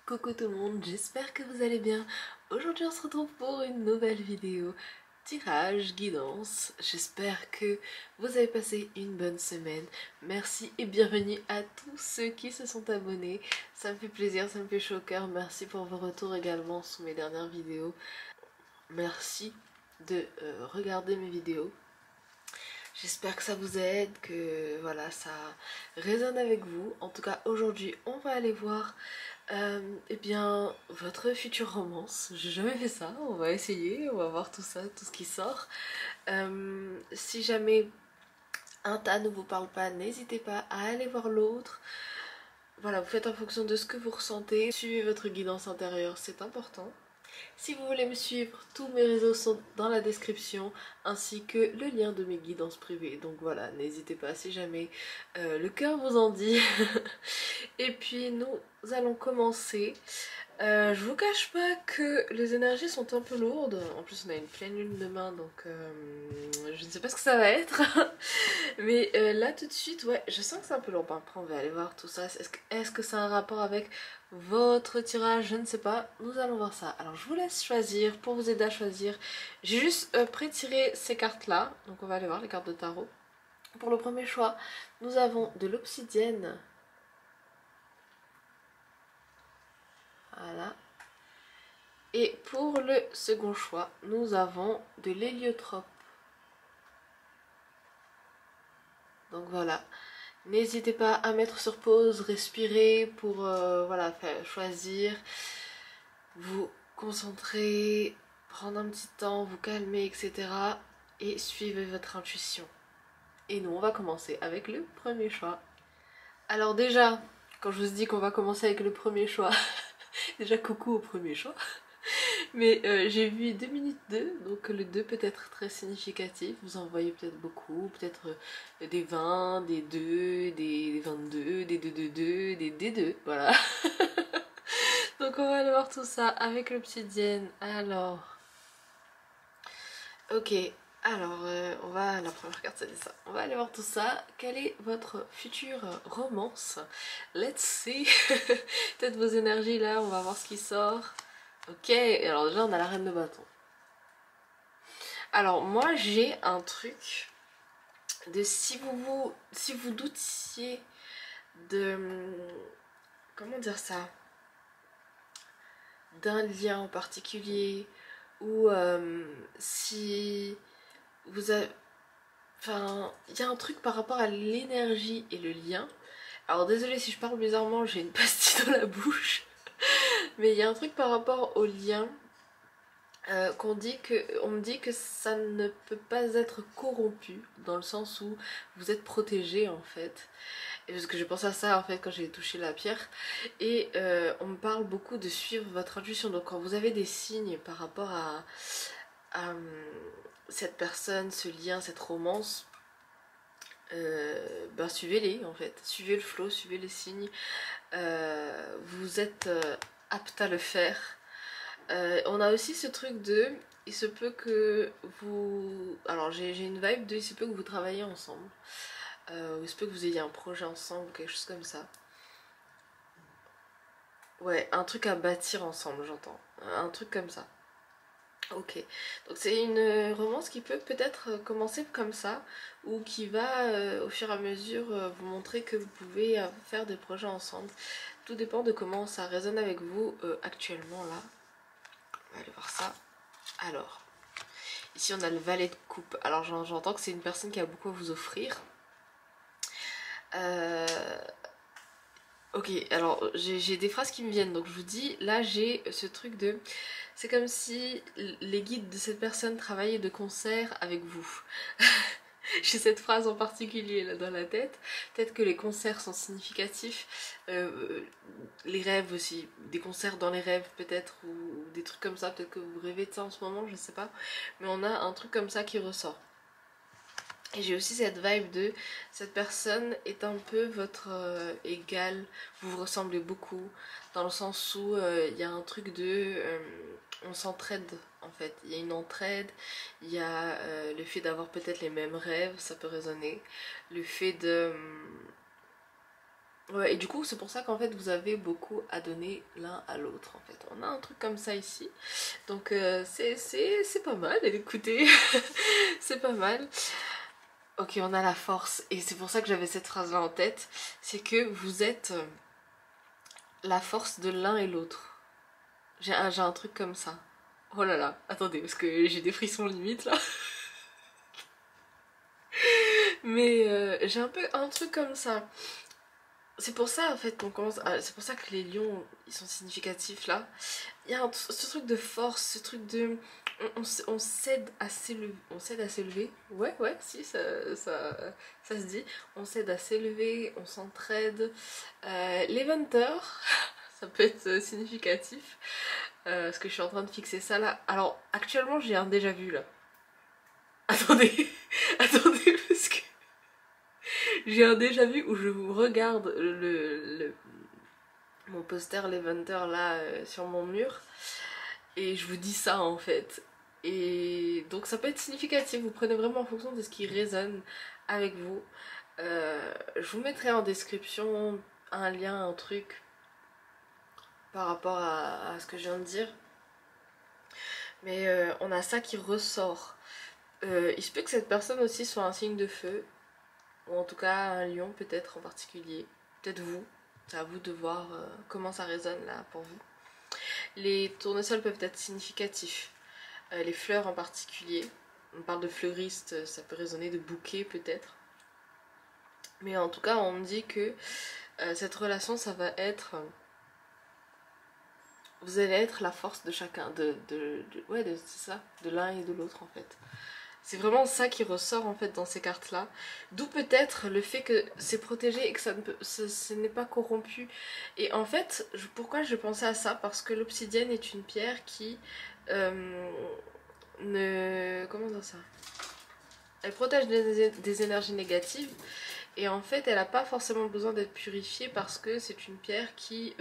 Coucou tout le monde, j'espère que vous allez bien. Aujourd'hui on se retrouve pour une nouvelle vidéo tirage, guidance. J'espère que vous avez passé une bonne semaine. Merci et bienvenue à tous ceux qui se sont abonnés. Ça me fait plaisir, ça me fait chaud au cœur. Merci pour vos retours également sous mes dernières vidéos. Merci de regarder mes vidéos. J'espère que ça vous aide, que voilà, ça résonne avec vous. En tout cas, aujourd'hui, on va aller voir eh bien, votre future romance. J'ai jamais fait ça, on va essayer, on va voir tout ça, tout ce qui sort. Si jamais un tas ne vous parle pas, n'hésitez pas à aller voir l'autre. Voilà, vous faites en fonction de ce que vous ressentez. Suivez votre guidance intérieure, c'est important. Si vous voulez me suivre, tous mes réseaux sont dans la description, ainsi que le lien de mes guidances privées. Donc voilà, n'hésitez pas si jamais le cœur vous en dit. Et puis nous allons commencer. Je vous cache pas que les énergies sont un peu lourdes. En plus on a une pleine lune demain, donc je ne sais pas ce que ça va être. Mais là tout de suite, ouais, je sens que c'est un peu lourd. Après on va aller voir tout ça. Est-ce que ça a un rapport avec votre tirage? Je ne sais pas. Nous allons voir ça. Alors je vous laisse choisir, pour vous aider à choisir. J'ai juste pré-tiré ces cartes là. Donc on va aller voir les cartes de tarot. Pour le premier choix, nous avons de l'obsidienne. Voilà. Et pour le second choix, nous avons de l'héliotrope. Donc voilà. N'hésitez pas à mettre sur pause, respirer pour voilà, choisir, vous concentrer, prendre un petit temps, vous calmer, etc. Et suivez votre intuition. Et nous, on va commencer avec le premier choix. Alors déjà, quand je vous dis qu'on va commencer avec le premier choix, déjà coucou au premier choix. Mais j'ai vu 2 minutes 2, donc le 2 peut être très significatif. Vous en voyez peut-être beaucoup, peut-être des 20, des 2, des 22, des 2, des D2, voilà. Donc on va aller voir tout ça avec l'obsidienne. Alors, ok, alors on va, la première carte ça dit ça. On va aller voir tout ça. Quelle est votre future romance? Let's see. Peut-être vos énergies là, on va voir ce qui sort. Ok, alors déjà on a la reine de bâton. Alors moi j'ai un truc de si vous doutiez de, comment dire ça, d'un lien en particulier, ou si vous avez, enfin il y a un truc par rapport à l'énergie et le lien. Alors désolée si je parle bizarrement, j'ai une pastille dans la bouche. Mais il y a un truc par rapport au lien on me dit que ça ne peut pas être corrompu, dans le sens où vous êtes protégé en fait. Et parce que j'ai pensé à ça en fait quand j'ai touché la pierre. Et on me parle beaucoup de suivre votre intuition. Donc quand vous avez des signes par rapport à cette personne, ce lien, cette romance, ben suivez-les en fait. Suivez le flow, suivez les signes. Vous êtes apte à le faire. On a aussi ce truc de, il se peut que vous, alors j'ai une vibe de, il se peut que vous travaillez ensemble, il se peut que vous ayez un projet ensemble ou quelque chose comme ça. Ouais, un truc à bâtir ensemble, j'entends, un truc comme ça. Ok, donc c'est une romance qui peut peut-être commencer comme ça, ou qui va au fur et à mesure vous montrer que vous pouvez faire des projets ensemble. Tout dépend de comment ça résonne avec vous actuellement là. On va aller voir ça. Alors, ici on a le valet de coupe. Alors j'entends que c'est une personne qui a beaucoup à vous offrir. Ok, alors j'ai des phrases qui me viennent. Donc je vous dis, là j'ai ce truc de... C'est comme si les guides de cette personne travaillaient de concert avec vous. J'ai cette phrase en particulier là dans la tête. Peut-être que les concerts sont significatifs. Les rêves aussi. Des concerts dans les rêves peut-être. Ou des trucs comme ça. Peut-être que vous rêvez de ça en ce moment, je sais pas. Mais on a un truc comme ça qui ressort. Et j'ai aussi cette vibe de cette personne est un peu votre égal, vous vous ressemblez beaucoup, dans le sens où il y a un truc de on s'entraide en fait, il y a une entraide, il y a le fait d'avoir peut-être les mêmes rêves, ça peut résonner, le fait de Ouais, et du coup, c'est pour ça qu'en fait, vous avez beaucoup à donner l'un à l'autre, en fait. On a un truc comme ça ici. Donc, c'est pas mal, écoutez. C'est pas mal. Ok, on a la force. Et c'est pour ça que j'avais cette phrase-là en tête. C'est que vous êtes la force de l'un et l'autre. J'ai un truc comme ça. Oh là là, attendez, parce que j'ai des frissons limite, là. Mais j'ai un peu un truc comme ça. C'est pour ça en fait qu'on commence c'est pour ça que les lions ils sont significatifs là. Il y a ce truc de force, ce truc de on s'aide à s'élever, on s'aide à s'élever. Ouais ouais si ça se dit. On s'aide à s'élever, on s'entraide. L'eventer, ça peut être significatif parce que je suis en train de fixer ça là. Alors actuellement j'ai un déjà vu là. Attendez, attendez parce que j'ai un déjà vu où je vous regarde mon poster Leventer là sur mon mur et je vous dis ça en fait. Et donc ça peut être significatif, vous prenez vraiment en fonction de ce qui résonne avec vous. Je vous mettrai en description un lien, un truc par rapport à ce que je viens de dire. Mais on a ça qui ressort. Il se peut que cette personne aussi soit un signe de feu, ou en tout cas un lion peut-être en particulier, peut-être vous. C'est à vous de voir comment ça résonne là pour vous. Les tournesols peuvent être significatifs, les fleurs en particulier. On parle de fleuriste, ça peut résonner de bouquet peut-être. Mais en tout cas on me dit que cette relation ça va être... vous allez être la force de chacun, ouais, c'est ça, de l'un et de l'autre en fait. C'est vraiment ça qui ressort en fait dans ces cartes là. D'où peut-être le fait que c'est protégé et que ce n'est pas corrompu. Et en fait, pourquoi je pensais à ça? Parce que l'obsidienne est une pierre qui ne... comment dire ça? Elle protège des énergies négatives. Et en fait, elle n'a pas forcément besoin d'être purifiée parce que c'est une pierre qui,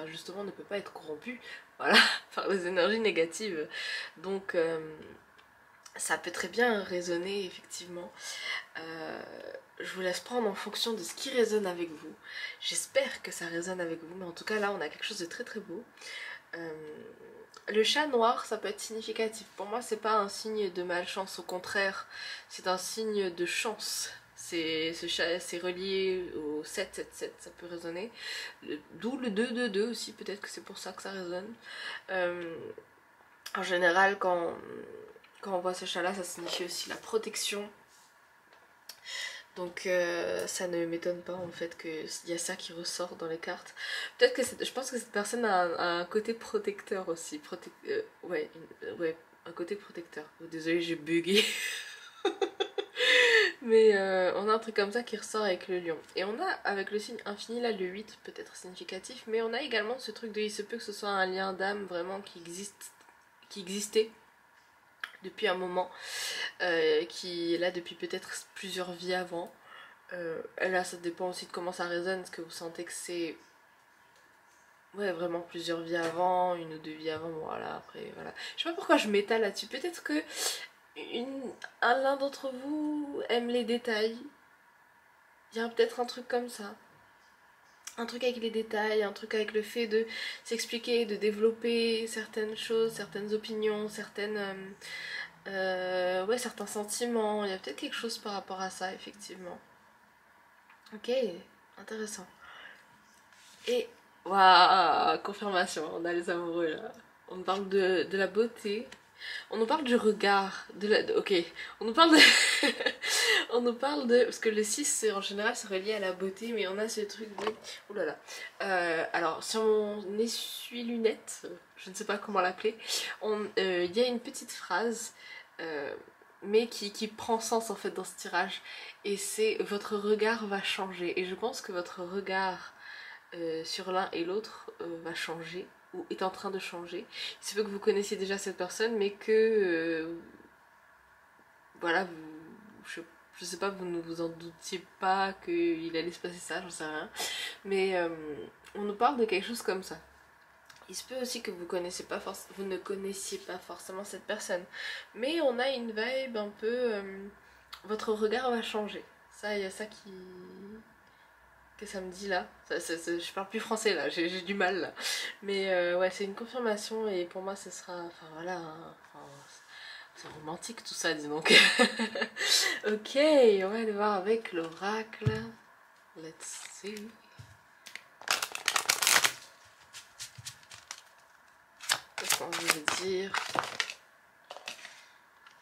justement, ne peut pas être corrompue, voilà, par les énergies négatives. Donc, ça peut très bien résonner, effectivement. Je vous laisse prendre en fonction de ce qui résonne avec vous. J'espère que ça résonne avec vous, mais en tout cas, là, on a quelque chose de très très beau. Le chat noir, ça peut être significatif. Pour moi, c'est pas un signe de malchance, au contraire, c'est un signe de chance. Ce chat, c'est relié au 777, ça peut résonner. D'où le 222 aussi, peut-être que c'est pour ça que ça résonne. En général, quand on voit ce chat-là, ça signifie aussi la protection. Donc ça ne m'étonne pas en fait qu'il y a ça qui ressort dans les cartes. Peut-être que je pense que cette personne a un côté protecteur aussi. Ouais, un côté protecteur. Oh, désolée, j'ai bugué. Mais on a un truc comme ça qui ressort avec le lion. Et on a avec le signe infini là le 8 peut-être significatif. Mais on a également ce truc de il se peut que ce soit un lien d'âme vraiment qui existait depuis un moment, qui est là depuis peut-être plusieurs vies avant. Là ça dépend aussi de comment ça résonne. Est-ce que vous sentez que c'est vraiment plusieurs vies avant, une ou deux vies avant, voilà, après voilà. Je sais pas pourquoi je m'étale là-dessus. Peut-être que l'un d'entre vous aime les détails. Il y a peut-être un truc comme ça. Un truc avec les détails, un truc avec le fait de s'expliquer, de développer certaines choses, certaines opinions, certains sentiments. Il y a peut-être quelque chose par rapport à ça, effectivement. Ok, intéressant. Et, waouh, confirmation, on a les amoureux là. On nous parle de la beauté. On nous parle du regard. Ok, on nous parle de... on nous parle de... Parce que le 6, en général, c'est relié à la beauté, mais on a ce truc de... Ouh là là. Alors, sur mon essuie-lunette, je ne sais pas comment l'appeler, il y a une petite phrase... mais qui prend sens en fait dans ce tirage, et c'est votre regard va changer. Et je pense que votre regard sur l'un et l'autre va changer ou est en train de changer. Il se peut que vous connaissiez déjà cette personne, mais que voilà, je sais pas, vous ne vous en doutiez pas qu'il allait se passer ça, j'en sais rien. Mais on nous parle de quelque chose comme ça. Il se peut aussi que vous ne connaissiez pas forcément cette personne, mais on a une vibe un peu votre regard va changer. Ça, il y a ça que ça me dit là. Je parle plus français là, j'ai du mal là. Mais ouais, c'est une confirmation et pour moi ce sera... Enfin voilà, hein, enfin, c'est romantique tout ça, dis donc. Ok, on va aller voir avec l'oracle. Let's see. Qu'est-ce qu'on veut dire?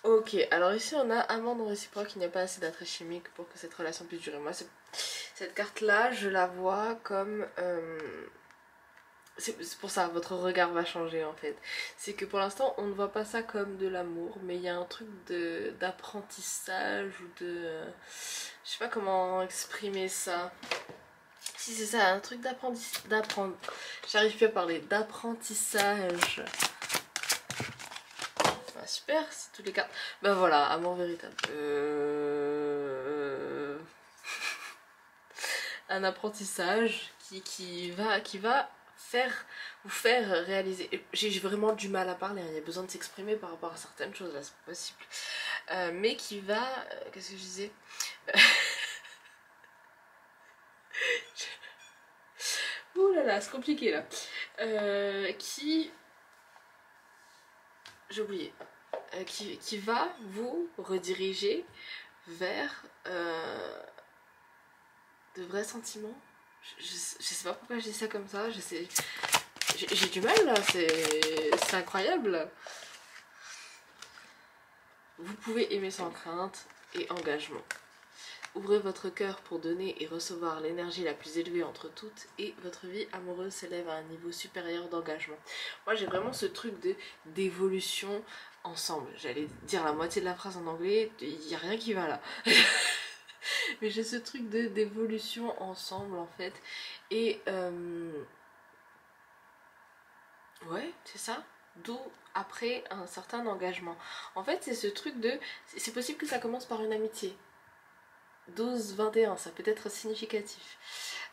Ok, alors ici on a amant non réciproque, il n'y a pas assez d'attrait chimique pour que cette relation puisse durer. Moi, cette carte-là, je la vois comme... c'est pour ça, votre regard va changer en fait. C'est que pour l'instant, on ne voit pas ça comme de l'amour, mais il y a un truc d'apprentissage ou de... je sais pas comment exprimer ça. Si c'est ça, un truc d'apprendre. J'arrive plus à parler, d'apprentissage. Ah, super, c'est toutes les cartes. Ben voilà, amour véritable. Un apprentissage qui va vous faire réaliser. J'ai vraiment du mal à parler, hein. Il y a besoin de s'exprimer par rapport à certaines choses, là, c'est pas possible. Mais qui va... qu'est-ce que je disais? Ouh là là, c'est compliqué là. J'ai oublié. Qui va vous rediriger vers de vrais sentiments. Je sais pas pourquoi je dis ça comme ça. J'ai du mal là. C'est incroyable. Vous pouvez aimer sans crainte et engagement. Ouvrez votre cœur pour donner et recevoir l'énergie la plus élevée entre toutes et votre vie amoureuse s'élève à un niveau supérieur d'engagement. Moi j'ai vraiment ce truc d'évolution ensemble. J'allais dire la moitié de la phrase en anglais, il n'y a rien qui va là. Mais j'ai ce truc d'évolution ensemble en fait. Et ouais, c'est ça. D'où après un certain engagement. En fait c'est ce truc de... c'est possible que ça commence par une amitié. 12-21, ça peut être significatif.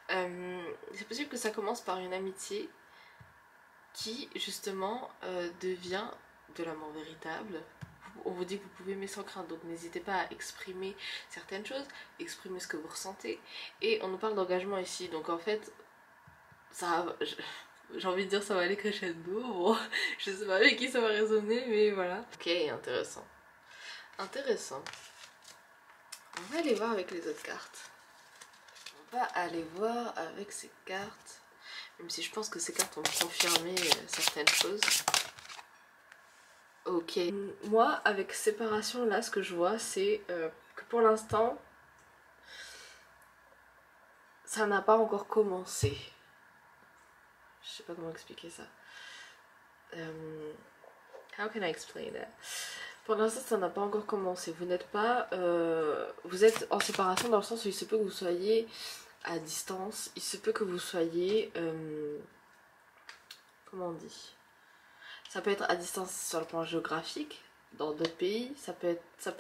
C'est possible que ça commence par une amitié qui justement devient de l'amour véritable. On vous dit que vous pouvez aimer sans crainte, donc n'hésitez pas à exprimer certaines choses, exprimer ce que vous ressentez. Et on nous parle d'engagement ici, donc en fait, ça, j'ai envie de dire ça va aller crescendo. Bon, je sais pas avec qui ça va résonner, mais voilà. Ok, intéressant. Intéressant. On va aller voir avec les autres cartes. On va aller voir avec ces cartes. Même si je pense que ces cartes vont confirmer certaines choses. Ok. Moi, avec séparation, là, ce que je vois, c'est que pour l'instant, ça n'a pas encore commencé. Je sais pas comment expliquer ça. How can I explain that? Pour l'instant, ça n'a pas encore commencé. Vous n'êtes pas... vous êtes en séparation dans le sens où il se peut que vous soyez à distance. Il se peut que vous soyez... comment on dit? Ça peut être à distance sur le plan géographique, dans d'autres pays. Ça peut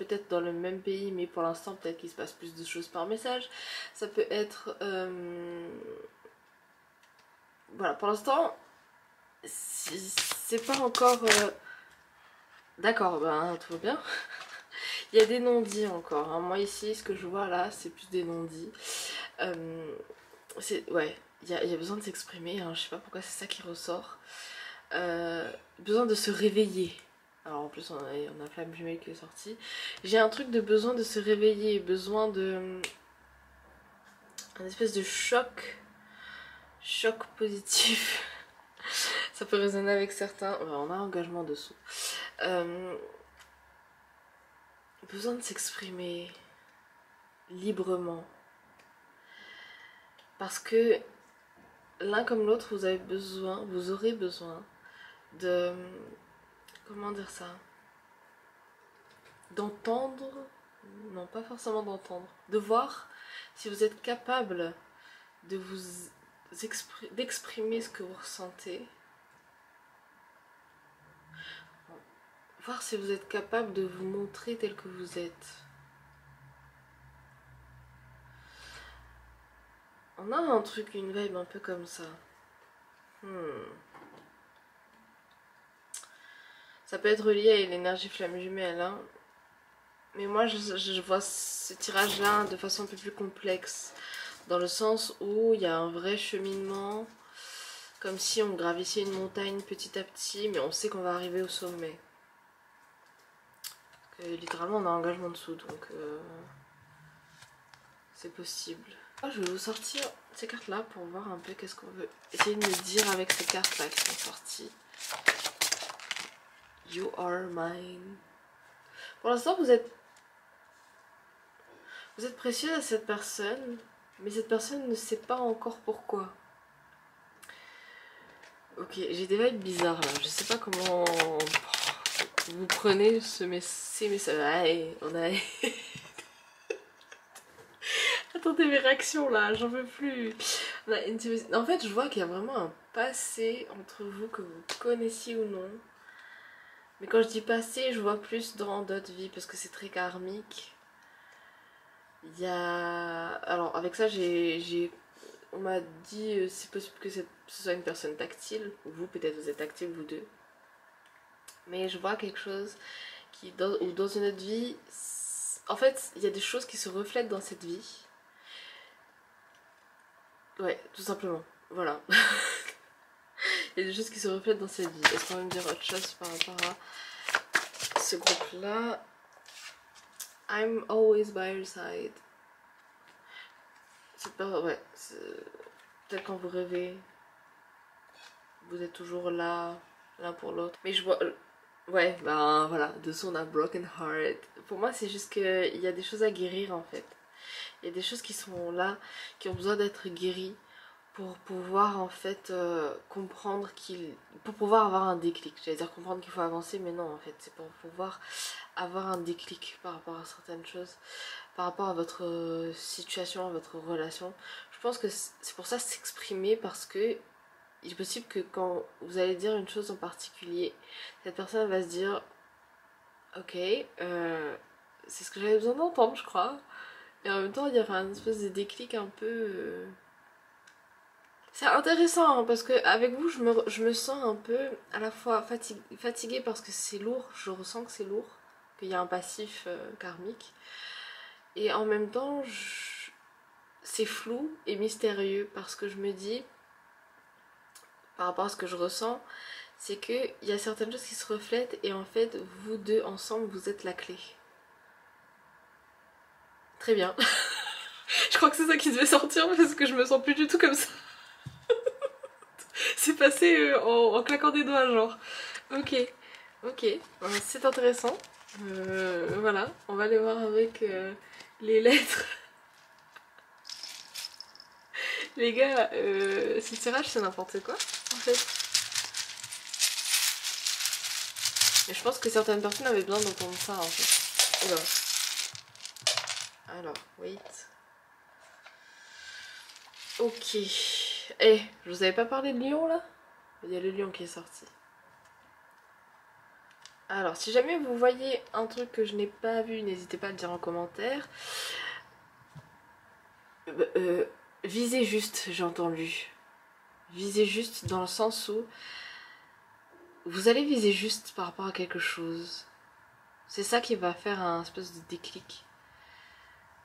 être dans le même pays, mais pour l'instant, peut-être qu'il se passe plus de choses par message. Ça peut être... voilà, pour l'instant, c'est pas encore... D'accord, ben tout va bien. Il y a des non-dits encore, hein. Moi ici, ce que je vois là, c'est plus des non-dits. Ouais, il y a besoin de s'exprimer, hein. Je sais pas pourquoi c'est ça qui ressort. Besoin de se réveiller. Alors en plus on a Flamme Jumelle qui est sortie. J'ai un truc de besoin de se réveiller, besoin de... un espèce de choc positif. Ça peut résonner avec certains. Ouais, on a engagement dessous. Besoin de s'exprimer librement. Parce que l'un comme l'autre, vous aurez besoin de... comment dire ça? D'entendre, non pas forcément d'entendre, de voir si vous êtes capable de d'exprimer ce que vous ressentez. Voir si vous êtes capable de vous montrer tel que vous êtes. On a un truc, une vibe un peu comme ça. Ça peut être lié à l'énergie flamme jumelle, hein. Mais moi je vois ce tirage là de façon un peu plus complexe. Dans le sens où il y a un vrai cheminement, comme si on gravissait une montagne petit à petit, mais on sait qu'on va arriver au sommet. Parce que, littéralement on a un engagement dessous, donc c'est possible. Je vais vous sortir ces cartes là pour voir un peu qu'est-ce qu'on veut essayer de me dire avec ces cartes là qui sont sorties. You are mine. Pour l'instant vous êtes précieux à cette personne, mais cette personne ne sait pas encore pourquoi. Ok, j'ai des vibes bizarres là, je sais pas comment vous prenez ces messages. On a... Attendez mes réactions là, j'en veux plus. En fait, je vois qu'il y a vraiment un passé entre vous que vous connaissiez ou non. Mais quand je dis passé, je vois plus dans d'autres vies parce que c'est très karmique. Il y a... Alors avec ça, on m'a dit c'est possible que ce soit une personne tactile. Vous, peut-être vous êtes tactile, vous deux. Mais je vois quelque chose qui, ou dans une autre vie... En fait, il y a des choses qui se reflètent dans cette vie. Ouais, tout simplement. Voilà. Il y a des choses qui se reflètent dans cette vie. Est-ce qu'on va me dire autre chose par rapport à ce groupe-là? I'm always by your side. C'est pas... Ouais. Peut-être quand vous rêvez, vous êtes toujours là, l'un pour l'autre. Mais je vois... Ouais, ben voilà. Dessous on a broken heart. Pour moi c'est juste qu'il y a des choses à guérir en fait. Il y a des choses qui sont là, qui ont besoin d'être guéries. Pour pouvoir en fait comprendre pour pouvoir avoir un déclic. J'allais dire comprendre qu'il faut avancer, mais non en fait c'est pour pouvoir avoir un déclic par rapport à certaines choses, par rapport à votre situation, à votre relation. Je pense que c'est pour ça s'exprimer, parce que il est possible que quand vous allez dire une chose en particulier, cette personne va se dire ok, c'est ce que j'avais besoin d'entendre je crois. Et en même temps il y a une espèce de déclic un peu... C'est intéressant hein, parce que avec vous je me sens un peu à la fois fatiguée parce que c'est lourd, je ressens que c'est lourd, qu'il y a un passif karmique, et en même temps c'est flou et mystérieux parce que je me dis, par rapport à ce que je ressens, c'est qu'il y a certaines choses qui se reflètent et en fait vous deux ensemble vous êtes la clé. Très bien. Je crois que c'est ça qui devait sortir parce que je me sens plus du tout comme ça. C'est passé en claquant des doigts genre. Ok, ok, c'est intéressant. Voilà, on va aller voir avec les lettres. Les gars, ce tirage c'est n'importe quoi en fait. Mais je pense que certaines personnes avaient besoin d'entendre ça en fait. Oula. Alors, wait. Ok. Eh, je vous avais pas parlé de lion là? Il y a le lion qui est sorti. Alors, si jamais vous voyez un truc que je n'ai pas vu, n'hésitez pas à le dire en commentaire. Visez juste, j'ai entendu. Visez juste dans le sens où vous allez viser juste par rapport à quelque chose. C'est ça qui va faire un espèce de déclic.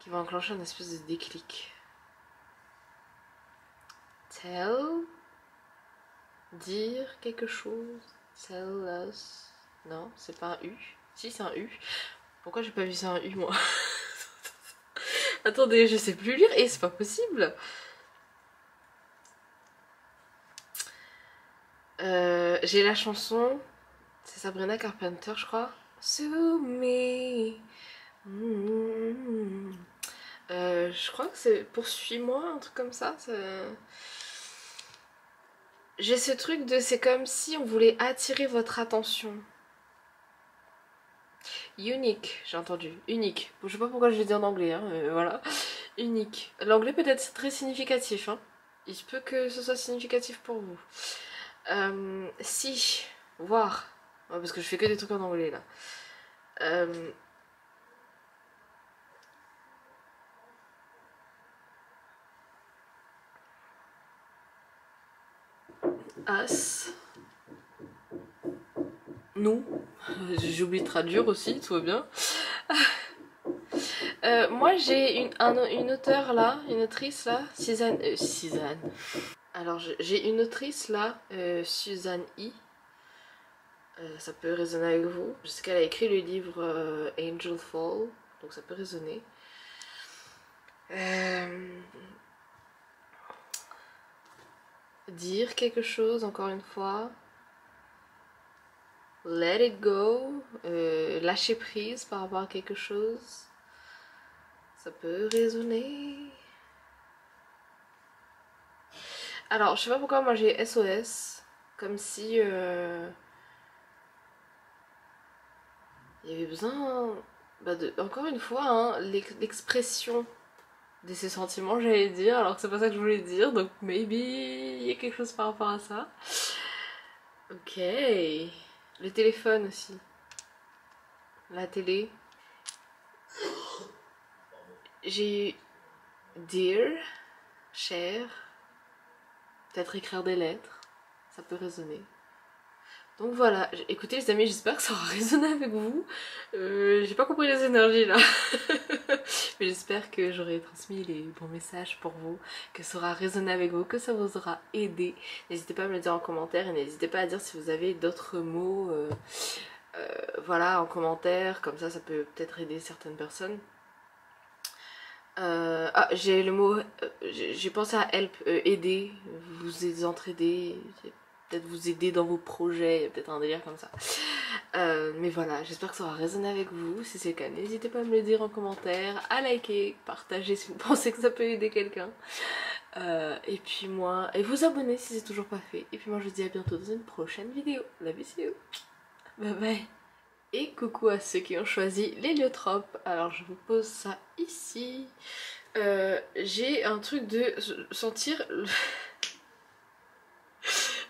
Qui va enclencher un espèce de déclic. Tell. Dire quelque chose. Tell us. Non, c'est pas un U. Si, c'est un U. Pourquoi j'ai pas vu ça un U moi? Attendez, je sais plus lire et c'est pas possible. J'ai la chanson, c'est Sabrina Carpenter je crois. Sue me. Je crois que c'est Poursuis-moi, un truc comme ça. J'ai ce truc de c'est comme si on voulait attirer votre attention. Unique, j'ai entendu. Unique. Bon, je sais pas pourquoi je l'ai dit en anglais, hein, voilà. Unique. L'anglais peut-être c'est très significatif, hein. Il se peut que ce soit significatif pour vous. Si, voir. Ouais, parce que je fais que des trucs en anglais là. As. Nous. J'ai oublié de traduire aussi, tout va bien. Moi j'ai une auteure là, une autrice là, Suzanne. Alors j'ai une autrice là, Suzanne I. Ça peut résonner avec vous. Je sais qu'elle a écrit le livre Angel Fall, donc ça peut résonner. Dire quelque chose encore une fois. Let it go, lâcher prise par rapport à quelque chose, ça peut résonner. Alors, je sais pas pourquoi moi j'ai SOS, comme si il y avait besoin, encore une fois, hein, l'expression de ces sentiments, j'allais dire, alors que c'est pas ça que je voulais dire, donc maybe il y a quelque chose par rapport à ça. Ok, le téléphone aussi, la télé. J'ai eu dear, cher, peut-être écrire des lettres, ça peut résonner. Donc voilà, écoutez les amis, j'espère que ça aura résonné avec vous. J'ai pas compris les énergies là. Mais j'espère que j'aurai transmis les bons messages pour vous, que ça aura résonné avec vous, que ça vous aura aidé. N'hésitez pas à me le dire en commentaire et n'hésitez pas à dire si vous avez d'autres mots voilà, en commentaire, comme ça peut peut-être aider certaines personnes. Ah, j'ai le mot, j'ai pensé à help, aider, vous entraider, peut-être vous aider dans vos projets, peut-être un délire comme ça. Mais voilà, j'espère que ça aura résonné avec vous. Si c'est le cas, n'hésitez pas à me le dire en commentaire, à liker, partager si vous pensez que ça peut aider quelqu'un. Et puis moi, et vous abonner si c'est toujours pas fait. Et puis moi je vous dis à bientôt dans une prochaine vidéo. Love you, bye bye. Et coucou à ceux qui ont choisi l'héliotrope. Alors je vous pose ça ici. J'ai un truc de sentir...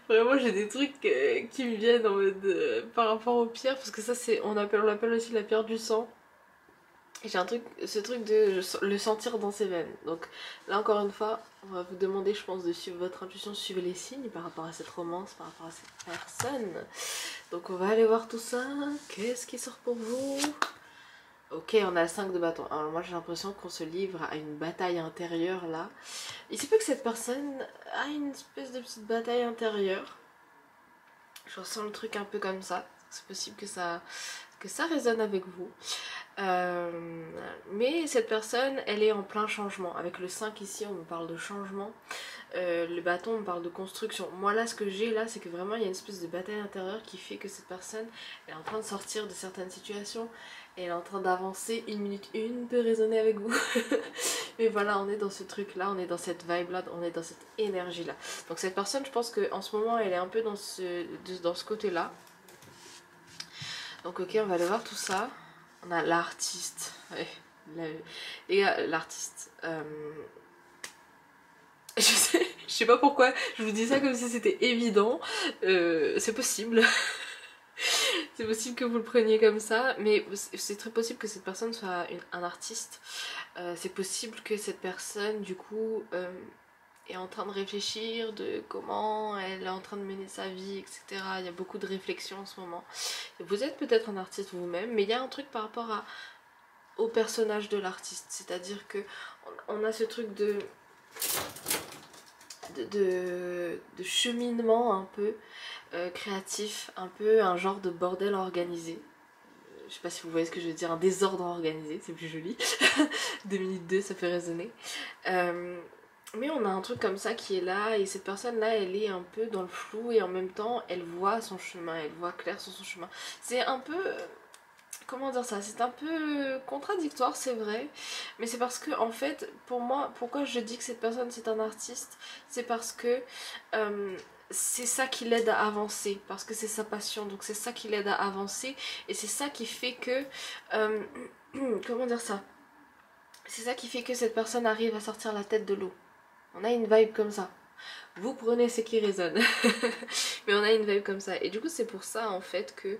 Vraiment j'ai des trucs qui me viennent en mode par rapport aux pierres. Parce que ça c'est, on l'appelle aussi la pierre du sang. Et j'ai ce truc de le sentir dans ses veines. Donc là encore une fois, on va vous demander je pense de suivre votre intuition, suivre les signes par rapport à cette romance, par rapport à cette personne. Donc on va aller voir tout ça. Qu'est-ce qui sort pour vous? Ok, on a le 5 de bâton. Alors moi j'ai l'impression qu'on se livre à une bataille intérieure là. Il se peut que cette personne a une espèce de petite bataille intérieure. Je ressens le truc un peu comme ça. C'est possible que ça résonne avec vous. Mais cette personne, elle est en plein changement. Avec le 5 ici, on me parle de changement. Le bâton, on me parle de construction. Moi là, ce que j'ai là, c'est que vraiment il y a une espèce de bataille intérieure qui fait que cette personne, elle est en train de sortir de certaines situations. Et elle est en train d'avancer. 1 minute 1 peut résonner avec vous. Mais voilà, on est dans ce truc là, on est dans cette vibe là, on est dans cette énergie là. Donc cette personne, je pense qu'en ce moment, elle est un peu dans ce côté là. Donc ok, on va aller voir tout ça. On a l'artiste. Ouais, les gars, l'artiste. Je sais pas pourquoi je vous dis ça comme si c'était évident. C'est possible. C'est possible que vous le preniez comme ça, mais c'est très possible que cette personne soit un artiste. C'est possible que cette personne, du coup, est en train de réfléchir de comment elle est en train de mener sa vie, etc. Il y a beaucoup de réflexions en ce moment. Vous êtes peut-être un artiste vous-même, mais il y a un truc par rapport au personnage de l'artiste. C'est-à-dire que on a ce truc de cheminement un peu créatif, un peu un genre de bordel organisé. Je sais pas si vous voyez ce que je veux dire, un désordre organisé, c'est plus joli. 2 minutes 2, ça fait résonner. Mais on a un truc comme ça qui est là, et cette personne là elle est un peu dans le flou et en même temps elle voit son chemin, elle voit clair sur son chemin. C'est un peu, comment dire ça, c'est un peu contradictoire, c'est vrai, mais c'est parce que en fait pour moi, pourquoi je dis que cette personne c'est un artiste, c'est parce que c'est ça qui l'aide à avancer, parce que c'est sa passion, donc c'est ça qui l'aide à avancer, et c'est ça qui fait que comment dire ça, c'est ça qui fait que cette personne arrive à sortir la tête de l'eau. On a une vibe comme ça. Vous prenez ce qui résonne. Mais on a une vibe comme ça. Et du coup c'est pour ça en fait que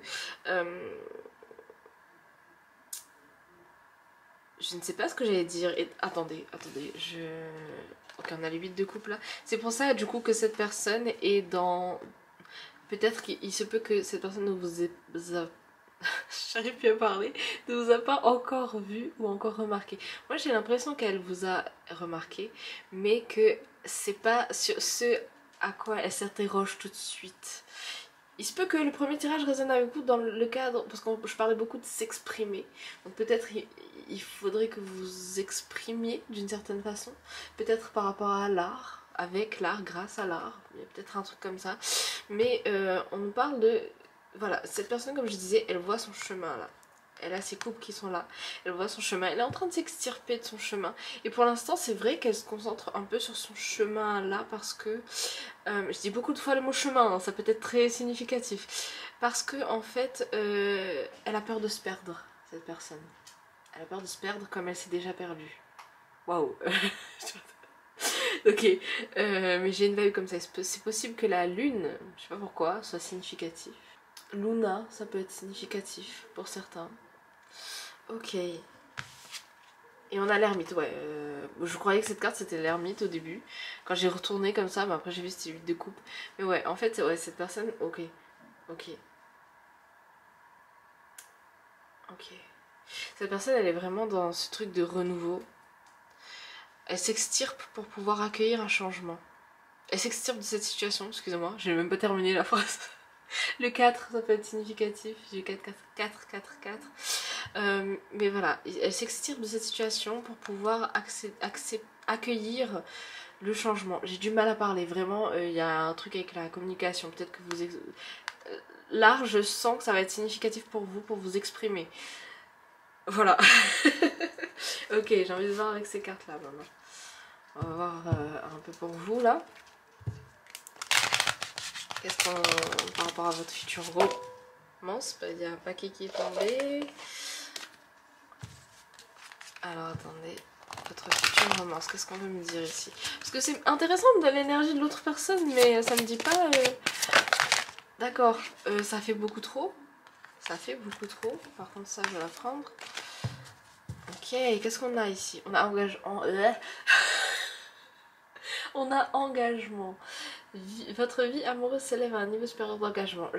je ne sais pas ce que j'allais dire. Et attendez, ok, on a les 8 de coupe là. C'est pour ça du coup que cette personne est dans... Peut-être qu'il se peut que cette personne ne vous ait... j'arrive plus à parler, ne vous a pas encore vu ou encore remarqué. Moi j'ai l'impression qu'elle vous a remarqué, mais que c'est pas sur ce à quoi elle s'interroge tout de suite. Il se peut que le premier tirage résonne avec vous dans le cadre, parce que je parlais beaucoup de s'exprimer, donc peut-être il faudrait que vous exprimiez d'une certaine façon, peut-être par rapport à l'art, avec l'art, grâce à l'art, il y a peut-être un truc comme ça, mais on parle de, voilà, cette personne comme je disais, elle voit son chemin là. Elle a ses couples qui sont là, elle voit son chemin, elle est en train de s'extirper de son chemin. Et pour l'instant, c'est vrai qu'elle se concentre un peu sur son chemin là parce que je dis beaucoup de fois le mot chemin, hein, ça peut être très significatif. Parce que en fait, elle a peur de se perdre, cette personne. Elle a peur de se perdre comme elle s'est déjà perdue. Waouh. Ok, mais j'ai une vibe comme ça. C'est possible que la lune, je sais pas pourquoi, soit significatif. Luna, ça peut être significatif pour certains. Ok. Et on a l'ermite, ouais. Je croyais que cette carte c'était l'ermite au début. Quand j'ai retourné comme ça, mais après j'ai vu c'était 8 de coupe. Mais ouais, en fait, ouais, cette personne, ok. Ok. Ok. Cette personne, elle est vraiment dans ce truc de renouveau. Elle s'extirpe pour pouvoir accueillir un changement. Elle s'extirpe de cette situation, excusez-moi, j'ai même pas terminé la phrase. Le 4, ça peut être significatif. J'ai 4, 4, 4, 4, 4. Mais voilà, elle s'extirpe de cette situation pour pouvoir accueillir le changement. J'ai du mal à parler, vraiment, il y a un truc avec la communication. Peut-être que vous... Là, je sens que ça va être significatif pour vous exprimer. Voilà. Ok, j'ai envie de voir avec ces cartes-là maintenant. On va voir un peu pour vous, là. Qu'est-ce qu'on... Par rapport à votre futur romance, il y a un paquet qui est tombé. Alors, attendez. Votre future romance, qu'est-ce qu'on veut me dire ici? Parce que c'est intéressant de l'énergie de l'autre personne, mais ça me dit pas... D'accord, ça fait beaucoup trop. Ça fait beaucoup trop. Par contre, ça, je vais la prendre. Ok, qu'est-ce qu'on a ici? On a engagement. On a engagement. Votre vie amoureuse s'élève à un niveau supérieur d'engagement.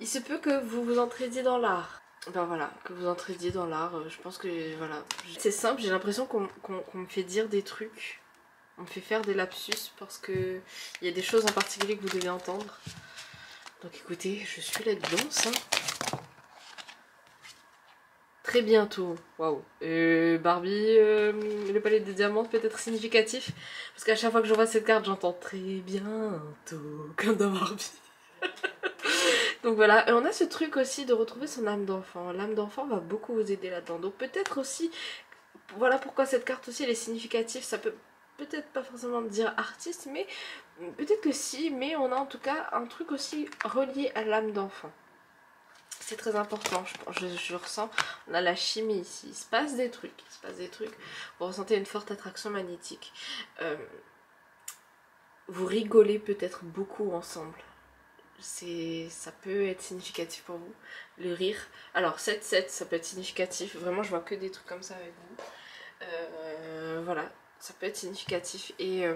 Il se peut que vous vous entraidiez dans l'art. Ben voilà, que vous entraidiez dans l'art. Je pense que voilà. C'est simple, j'ai l'impression qu'on me fait dire des trucs. On me fait faire des lapsus parce que il y a des choses en particulier que vous devez entendre. Donc écoutez, je suis là-dedans, ça. Très bientôt. Waouh. Barbie, le palais des diamants peut être significatif. Parce qu'à chaque fois que je vois cette carte, j'entends très bientôt. Comme dans Barbie. Donc voilà. Et on a ce truc aussi de retrouver son âme d'enfant. L'âme d'enfant va beaucoup vous aider là-dedans. Donc peut-être aussi, voilà pourquoi cette carte aussi elle est significative. Ça peut peut-être pas forcément dire artiste, mais peut-être que si. Mais on a en tout cas un truc aussi relié à l'âme d'enfant. C'est très important, je ressens, on a la chimie ici, il se passe des trucs, vous ressentez une forte attraction magnétique. Vous rigolez peut-être beaucoup ensemble, ça peut être significatif pour vous, le rire. Alors 7-7, ça peut être significatif, vraiment je vois que des trucs comme ça avec vous. Voilà, ça peut être significatif. Et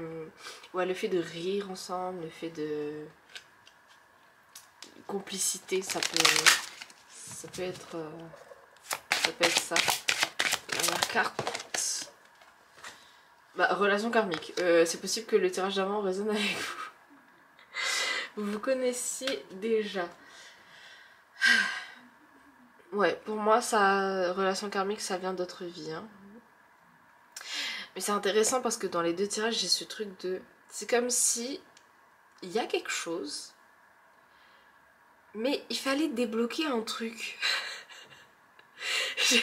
ouais, le fait de rire ensemble, le fait de complicité, ça peut être ça. La carte. Bah, relation karmique. C'est possible que le tirage d'avant résonne avec vous. Vous vous connaissiez déjà. Ouais, pour moi, ça, relation karmique, ça vient d'autres vies. Hein. Mais c'est intéressant parce que dans les deux tirages, j'ai ce truc de... C'est comme si il y a quelque chose, mais il fallait débloquer un truc. Je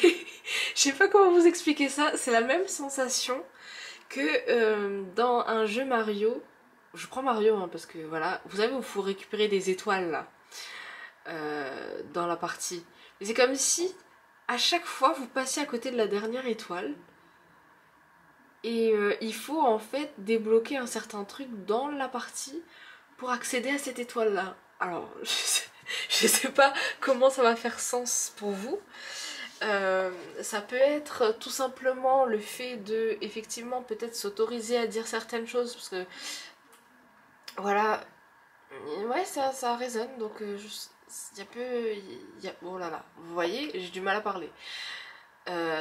sais pas comment vous expliquer ça. C'est la même sensation que dans un jeu Mario. Je prends Mario hein, parce que voilà, vous savez où il faut récupérer des étoiles là dans la partie. Mais c'est comme si à chaque fois vous passiez à côté de la dernière étoile et il faut en fait débloquer un certain truc dans la partie pour accéder à cette étoile là. Alors je sais pas comment ça va faire sens pour vous. Ça peut être tout simplement le fait de effectivement peut-être s'autoriser à dire certaines choses parce que voilà, Ouais, ça résonne, donc il y a peu... oh là là, vous voyez, j'ai du mal à parler.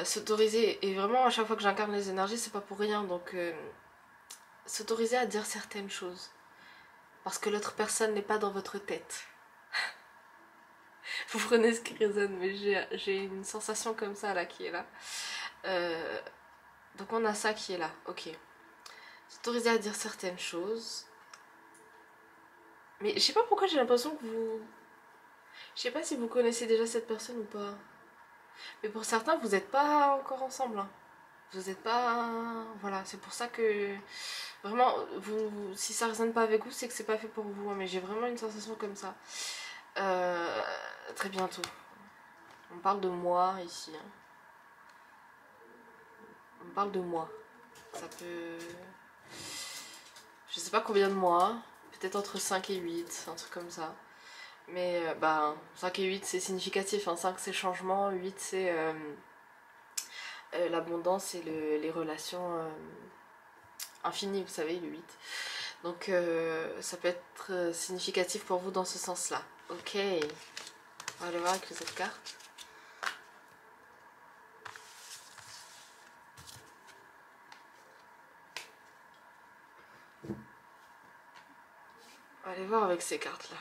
S'autoriser, et vraiment à chaque fois que j'incarne les énergies, c'est pas pour rien, donc s'autoriser à dire certaines choses. Parce que l'autre personne n'est pas dans votre tête. Vous prenez ce qui résonne, mais j'ai une sensation comme ça là qui est là. Donc on a ça qui est là, ok. S'autoriser à dire certaines choses. Mais je sais pas pourquoi j'ai l'impression que vous... Je sais pas si vous connaissez déjà cette personne ou pas. Mais pour certains, vous n'êtes pas encore ensemble. Hein. Vous n'êtes pas... Voilà, c'est pour ça que... Vraiment, si ça résonne pas avec vous, c'est que c'est pas fait pour vous. Hein. Mais j'ai vraiment une sensation comme ça. Très bientôt. On parle de moi ici. Hein. On parle de moi. Ça peut... Je sais pas combien de mois. Peut-être entre 5 et 8, un truc comme ça. Mais 5 et 8 c'est significatif. Hein. 5 c'est changement, 8 c'est l'abondance et les relations infinies, vous savez, le 8. Donc ça peut être significatif pour vous dans ce sens-là. Ok. On va aller voir avec les autres cartes. On va aller voir avec ces cartes-là.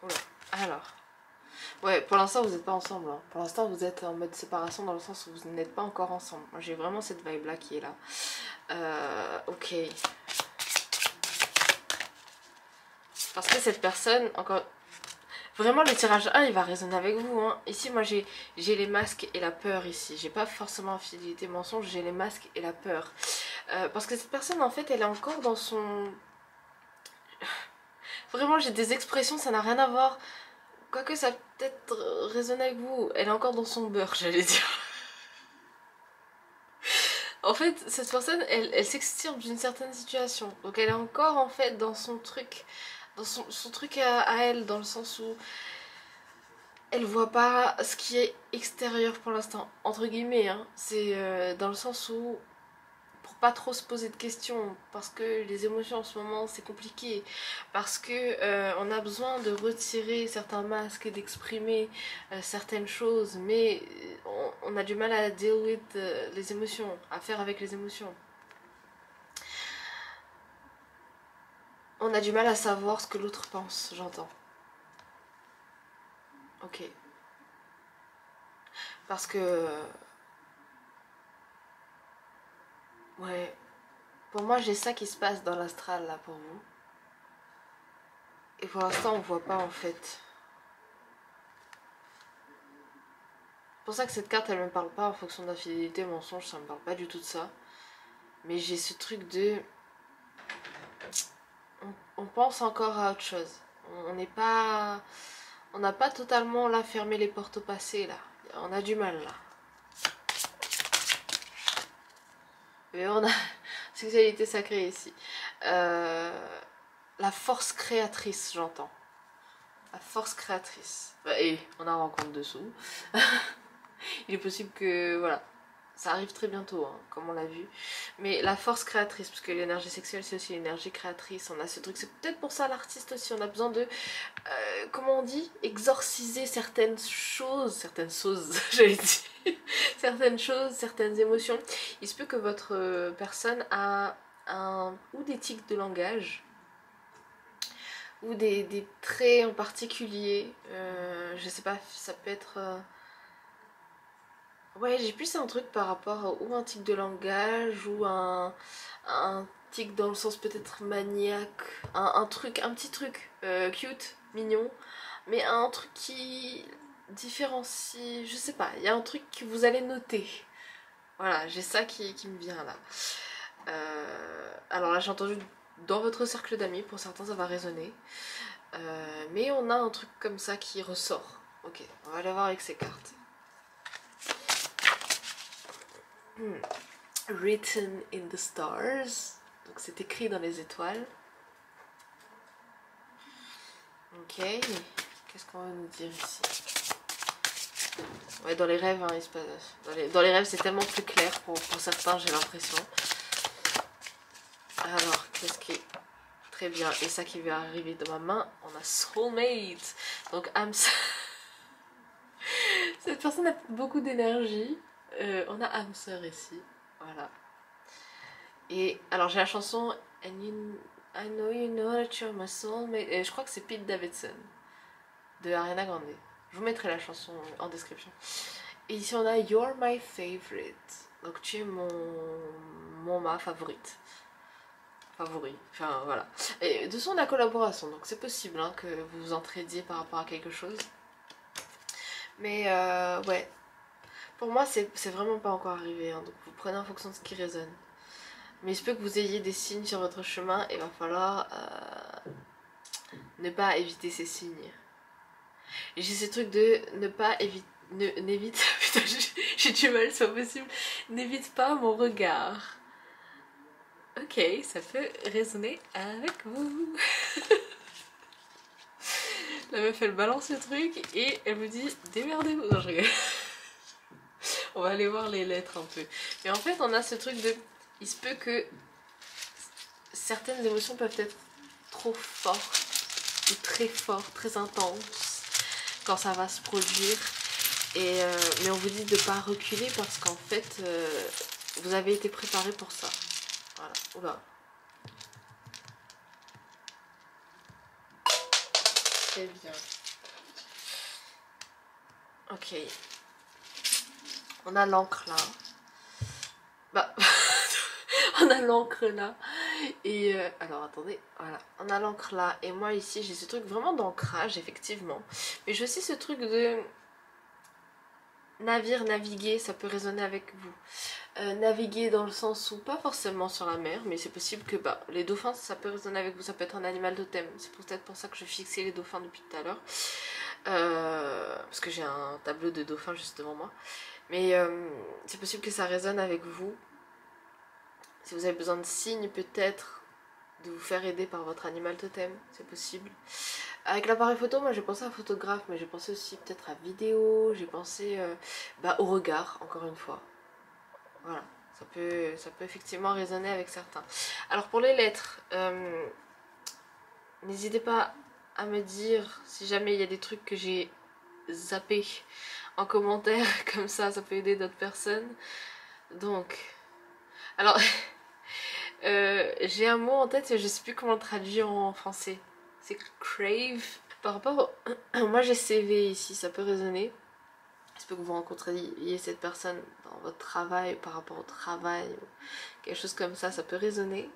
Oula. Alors. Ouais, pour l'instant vous n'êtes pas ensemble. Hein. Pour l'instant vous êtes en mode séparation dans le sens où vous n'êtes pas encore ensemble. Moi j'ai vraiment cette vibe là qui est là. Ok. Parce que cette personne, encore... Vraiment le tirage 1 il va résonner avec vous. Hein. Ici moi j'ai les masques et la peur ici. J'ai pas forcément infidélité mensonge, j'ai les masques et la peur. Parce que cette personne en fait elle est encore dans son... Vraiment j'ai des expressions, ça n'a rien à voir. Quoique ça peut-être résonne avec vous. Elle est encore dans son beurre, j'allais dire. En fait, cette personne, elle s'extirpe d'une certaine situation. Donc elle est encore en fait dans son truc, dans son truc à elle, dans le sens où elle voit pas ce qui est extérieur pour l'instant, entre guillemets. Hein. C'est dans le sens où pour pas trop se poser de questions, parce que les émotions en ce moment c'est compliqué, parce que on a besoin de retirer certains masques et d'exprimer certaines choses, mais on a du mal à deal with les émotions, à faire avec les émotions. On a du mal à savoir ce que l'autre pense, j'entends. Ok. Parce que... Ouais. Pour moi, j'ai ça qui se passe dans l'astral, là, pour vous. Et pour l'instant, on voit pas, en fait. C'est pour ça que cette carte, elle me parle pas en fonction d'infidélité, mensonge, ça me parle pas du tout de ça. Mais j'ai ce truc de... On pense encore à autre chose. On n'est pas... On n'a pas totalement, là, fermé les portes au passé, là. On a du mal, là. Mais on a... Sexualité sacrée, ici. La force créatrice, j'entends. La force créatrice. Et on a un rencontre dessous. Il est possible que, voilà, ça arrive très bientôt, hein, comme on l'a vu. Mais la force créatrice, parce que l'énergie sexuelle, c'est aussi l'énergie créatrice. On a ce truc, c'est peut-être pour ça l'artiste aussi. On a besoin de, comment on dit, exorciser certaines choses, j'allais dire, certaines choses, certaines émotions. Il se peut que votre personne a ou des tics de langage, ou des traits en particulier. Je sais pas, ça peut être... Ouais, j'ai plus un truc par rapport ou un tic de langage ou un tic dans le sens peut-être maniaque, un petit truc cute, mignon, mais un truc qui différencie, je sais pas, il y a un truc que vous allez noter. Voilà, j'ai ça qui me vient là. Alors là, j'ai entendu dans votre cercle d'amis, pour certains ça va résonner, mais on a un truc comme ça qui ressort. Ok, on va aller voir avec ces cartes. Written in the stars, donc c'est écrit dans les étoiles. Ok, qu'est-ce qu'on va nous dire ici? Ouais, dans les rêves, hein, il se passe... dans les rêves c'est tellement plus clair pour certains, j'ai l'impression. Alors, qu'est-ce qui est très bien? Et ça qui va arriver dans ma main, on a Soulmate. Donc, âme sœur. Cette personne a beaucoup d'énergie. On a âme sœur ici. Voilà. Et alors, j'ai la chanson I know you know that you're my soulmate. Et je crois que c'est Pete Davidson de Ariana Grande. Je vous mettrai la chanson en description. Et ici, on a You're my favorite. Donc, tu es ma favorite. Favori, enfin voilà. Et de son la collaboration, donc c'est possible hein, que vous vous entraidiez par rapport à quelque chose. Mais ouais, pour moi c'est vraiment pas encore arrivé, hein, donc vous prenez en fonction de ce qui résonne. Mais il se peut que vous ayez des signes sur votre chemin et il va falloir ne pas éviter ces signes. Et j'ai ce truc de ne pas éviter, n'évite, putain j'ai du mal, c'est pas possible, n'évite pas mon regard. Ok, ça peut résonner avec vous. La meuf elle balance le truc et elle vous dit démerdez-vous. Non je rigole. On va aller voir les lettres un peu. Mais en fait on a ce truc de... Il se peut que certaines émotions peuvent être trop fortes ou très fortes, très intenses quand ça va se produire. Et mais on vous dit de ne pas reculer parce qu'en fait vous avez été préparé pour ça. Voilà. Oula. Très bien. Ok. On a l'encre là. Bah, on a l'encre là. Et alors attendez, voilà. On a l'encre là. Et moi ici, j'ai ce truc vraiment d'ancrage, effectivement. Mais j'ai aussi ce truc de navire, naviguer, ça peut résonner avec vous. Naviguer dans le sens où, pas forcément sur la mer, mais c'est possible que bah, les dauphins, ça peut résonner avec vous. Ça peut être un animal totem. C'est peut-être pour ça que je fixais les dauphins depuis tout à l'heure. Parce que j'ai un tableau de dauphins juste devant moi. Mais c'est possible que ça résonne avec vous. Si vous avez besoin de signes, peut-être de vous faire aider par votre animal totem, c'est possible. Avec l'appareil photo, moi j'ai pensé à photographe, mais j'ai pensé aussi peut-être à vidéo, j'ai pensé au regard, encore une fois. Voilà, ça peut effectivement résonner avec certains. Alors pour les lettres, n'hésitez pas à me dire si jamais il y a des trucs que j'ai zappés en commentaire, comme ça peut aider d'autres personnes. Donc, alors, j'ai un mot en tête et je sais plus comment le traduire en français. C'est crave. Par rapport au... Moi j'ai CV ici, ça peut résonner. Il se peut que vous rencontriez cette personne dans votre travail, par rapport au travail, quelque chose comme ça, ça peut résonner.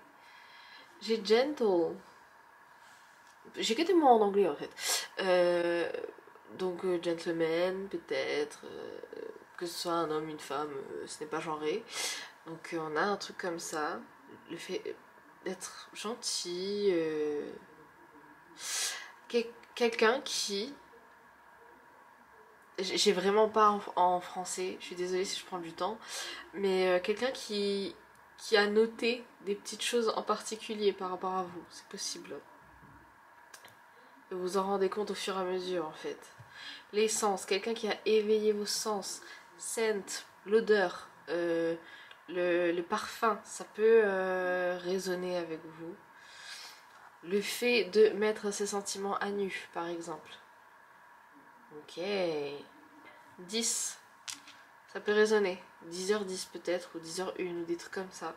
J'ai gentle. J'ai que des mots en anglais en fait. Donc gentleman peut-être, que ce soit un homme, une femme, ce n'est pas genré. Donc on a un truc comme ça, le fait d'être gentil, quelqu'un qui... J'ai vraiment pas en français, je suis désolée si je prends du temps, mais quelqu'un qui a noté des petites choses en particulier par rapport à vous, c'est possible. Vous vous en rendez compte au fur et à mesure en fait. Les sens, quelqu'un qui a éveillé vos sens, scent, l'odeur, le parfum, ça peut résonner avec vous. Le fait de mettre ses sentiments à nu, par exemple. Ok. 10, ça peut résonner. 10h10 peut-être, ou 10h01, ou des trucs comme ça.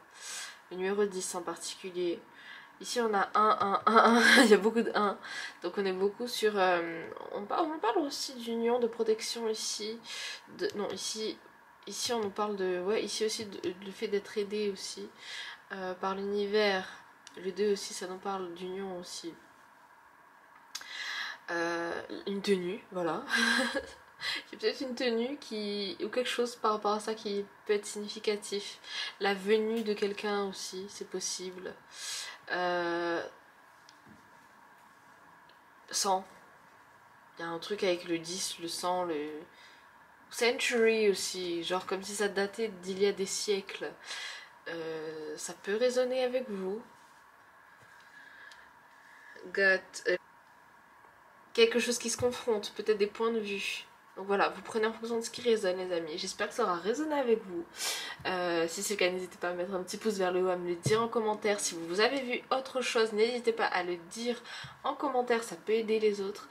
Le numéro 10 en particulier. Ici on a 1, 1, 1, 1, il y a beaucoup de 1. Donc on est beaucoup sur... on parle aussi d'union, de protection ici. Non, ici on nous parle de... Ouais, ici aussi le fait d'être aidé aussi par l'univers. Le 2 aussi, ça nous parle d'union aussi. Une tenue, voilà. J'ai peut-être une tenue ou quelque chose par rapport à ça qui peut être significatif. La venue de quelqu'un aussi, c'est possible. Sang. Il y a un truc avec le 10, le sang, le... Century aussi, genre comme si ça datait d'il y a des siècles. Ça peut résonner avec vous. Got... quelque chose qui se confronte, peut-être des points de vue. Donc voilà, vous prenez en fonction de ce qui résonne les amis. J'espère que ça aura résonné avec vous. Si c'est le cas, n'hésitez pas à mettre un petit pouce vers le haut, à me le dire en commentaire. Si vous avez vu autre chose, n'hésitez pas à le dire en commentaire, ça peut aider les autres.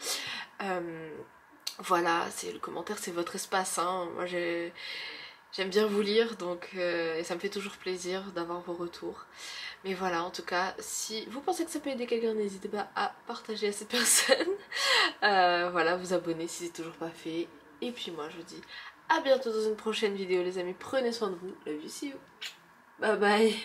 Voilà, le commentaire c'est votre espace, hein. Moi j'aime bien vous lire, donc et ça me fait toujours plaisir d'avoir vos retours. Mais voilà, en tout cas, si vous pensez que ça peut aider quelqu'un, n'hésitez pas à partager à cette personne. Voilà, vous abonner si c'est toujours pas fait. Et puis moi je vous dis à bientôt dans une prochaine vidéo les amis, prenez soin de vous, love you, see you, bye bye.